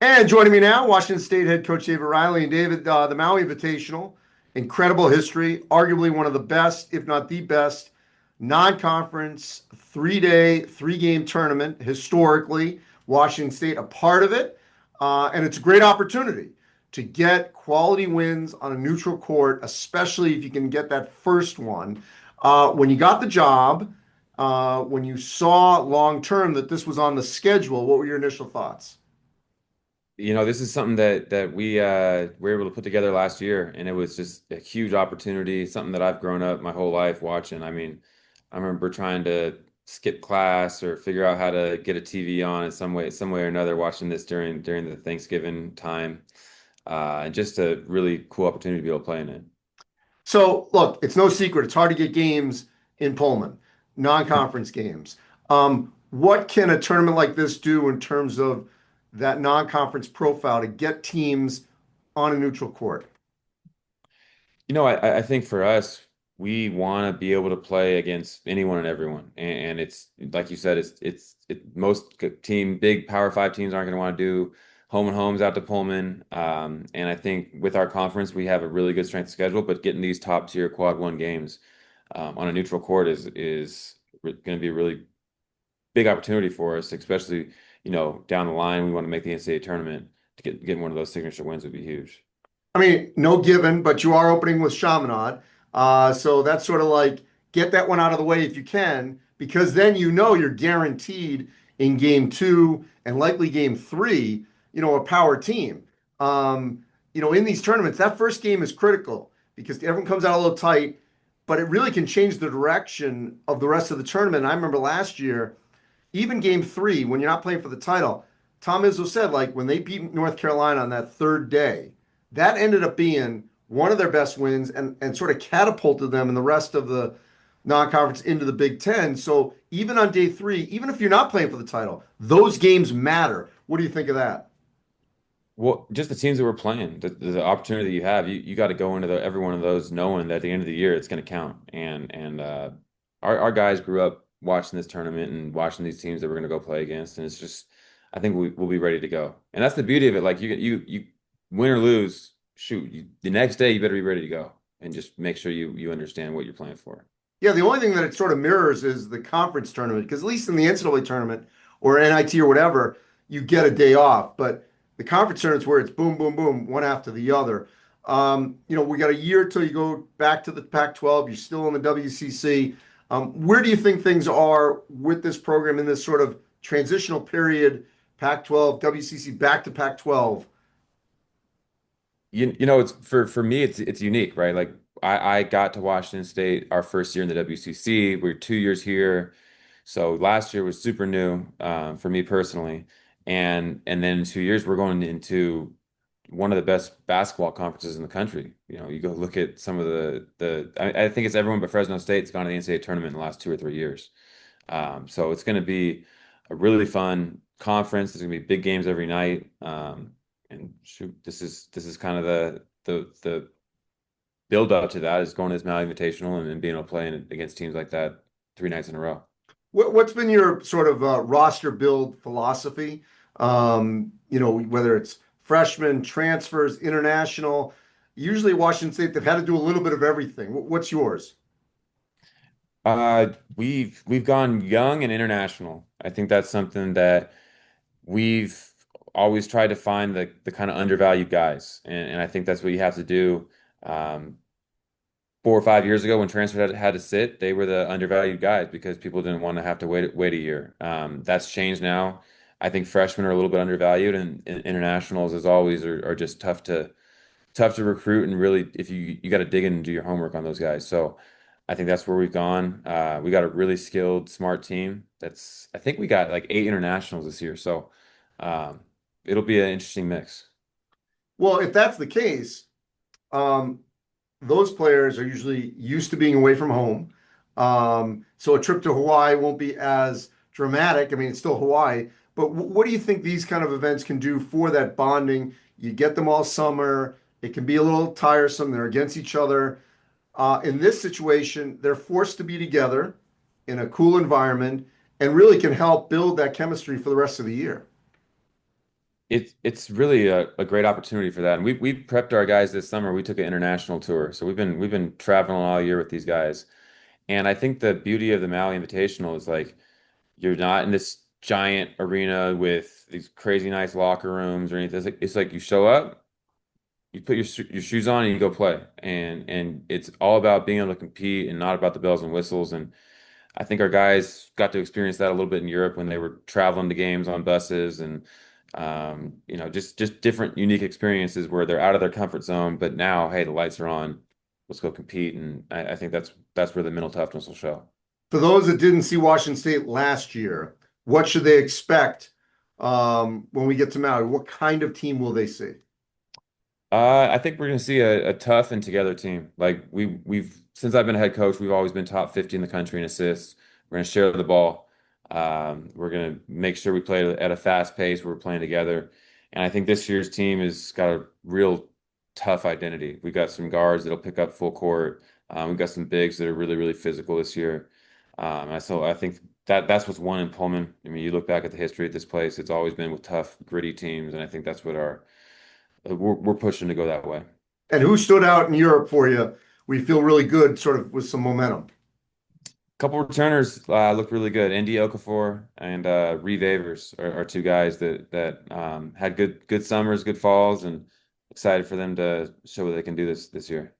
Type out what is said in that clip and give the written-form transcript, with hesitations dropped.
And joining me now, Washington State head coach David Riley. And David, the Maui Invitational, incredible history, arguably one of the best, if not the best, non-conference, 3-day, three-game tournament historically. Washington State a part of it. And it's a great opportunity to get quality wins on a neutral court, especially if you can get that first one. When you got the job, when you saw long-term that this was on the schedule, what were your initial thoughts? This is something that we were able to put together last year, and it was just a huge opportunity, something that I've grown up my whole life watching. I mean, I remember trying to skip class or figure out how to get a TV on in some way or another, watching this during the Thanksgiving time. And just a really cool opportunity to be able to play in it. So, look, it's no secret. It's hard to get games in Pullman, non-conference games. What can a tournament like this do in terms of that non-conference profile to get teams on a neutral court? I think for us, we want to be able to play against anyone and everyone, and it's like you said, most big Power Five teams aren't going to want to do home and homes out to Pullman, and I think with our conference, we have a really good strength schedule, but getting these top tier quad one games on a neutral court is going to be a really big opportunity for us, especially down the line. We want to make the NCAA tournament to get one of those signature wins would be huge. I mean, no given, but you are opening with Chaminade. So that's sort of like get that one out of the way if you can, because then you know you're guaranteed in game two and likely game three, a power team. In these tournaments, that first game is critical because everyone comes out a little tight, but it really can change the direction of the rest of the tournament. And I remember last year, even game three, when you're not playing for the title, Tom Izzo said, like, when they beat North Carolina on that third day, that ended up being one of their best wins and sort of catapulted them and the rest of the non-conference into the Big Ten. So even on day three, even if you're not playing for the title, those games matter. What do you think of that? Well, just the teams that we're playing, the opportunity you have, you got to go into every one of those knowing that at the end of the year it's going to count. And our guys grew up watching this tournament and watching these teams that we're going to go play against, and it's just I think we'll be ready to go. And that's the beauty of it. Like you win or lose, shoot, the next day you better be ready to go and just make sure you understand what you're playing for. Yeah, the only thing that it sort of mirrors is the conference tournament, because at least in the NCAA tournament or NIT or whatever, you get a day off. But the conference tournament's where it's boom, boom, boom, one after the other. We got a year till you go back to the Pac-12. You're still in the WCC. Where do you think things are with this program in this sort of transitional period, Pac-12, WCC back to Pac-12? It's for me it's unique, right? Like I got to Washington State our first year in the WCC. We're 2 years here, so last year was super new for me personally, and then in 2 years we're going into one of the best basketball conferences in the country. You go look at some of I think it's everyone but Fresno State's gone to the NCAA tournament in the last 2 or 3 years. So it's going to be a really fun conference. There's going to be big games every night. And shoot, this is kind of the build up to that is going to this Maui Invitational and being able to play against teams like that 3 nights in a row. What's been your sort of roster build philosophy? Whether it's freshmen, transfers, international. Usually, Washington State, they've had to do a little bit of everything. What's yours? We've gone young and international. I think that's something that we've always tried to find the kind of undervalued guys, and I think that's what you have to do. 4 or 5 years ago, when transfer had to sit, they were the undervalued guys because people didn't want to have to wait a year. That's changed now. I think freshmen are a little bit undervalued, and internationals, as always, are just tough to recruit, and really, if you got to dig in and do your homework on those guys. So I think that's where we've gone. We got a really skilled, smart team. I think we got like 8 internationals this year, so um, it'll be an interesting mix. Well, if that's the case, um, those players are usually used to being away from home. So a trip to Hawaii won't be as dramatic. I mean, it's still Hawaii, but what do you think these kind of events can do for that bonding? You get them all summer. It can be a little tiresome. They're against each other. In this situation, they're forced to be together in a cool environment and really can help build that chemistry for the rest of the year. it's really a great opportunity for that. And we prepped our guys this summer. We took an international tour. So we've been traveling all year with these guys. And I think the beauty of the Maui Invitational is like you're not in this giant arena with these crazy nice locker rooms or anything. It's like you show up, you put your shoes on and you go play. And it's all about being able to compete and not about the bells and whistles. And I think our guys got to experience that a little bit in Europe when they were traveling to games on buses and just different unique experiences where they're out of their comfort zone. But now, hey, the lights are on. Let's go compete. And I think that's where the mental toughness will show. For those that didn't see Washington State last year, what should they expect when we get to Maui? What kind of team will they see? I think we're going to see a tough and together team. Like we've since I've been a head coach, we've always been top 50 in the country in assists. We're going to share the ball. We're going to make sure we play at a fast pace. We're playing together, and I think this year's team has got a real tough identity. We've got some guards that'll pick up full court. We've got some bigs that are really really physical this year. So I think that's what's won in Pullman. I mean, you look back at the history of this place; it's always been with tough, gritty teams, and I think that's what our we're pushing to go that way. And who stood out in Europe for you? We feel really good, sort of with some momentum. Couple returners look really good. Indy Okafor and Reeve Avers are two guys that had good summers, good falls, and excited for them to show what they can do this year.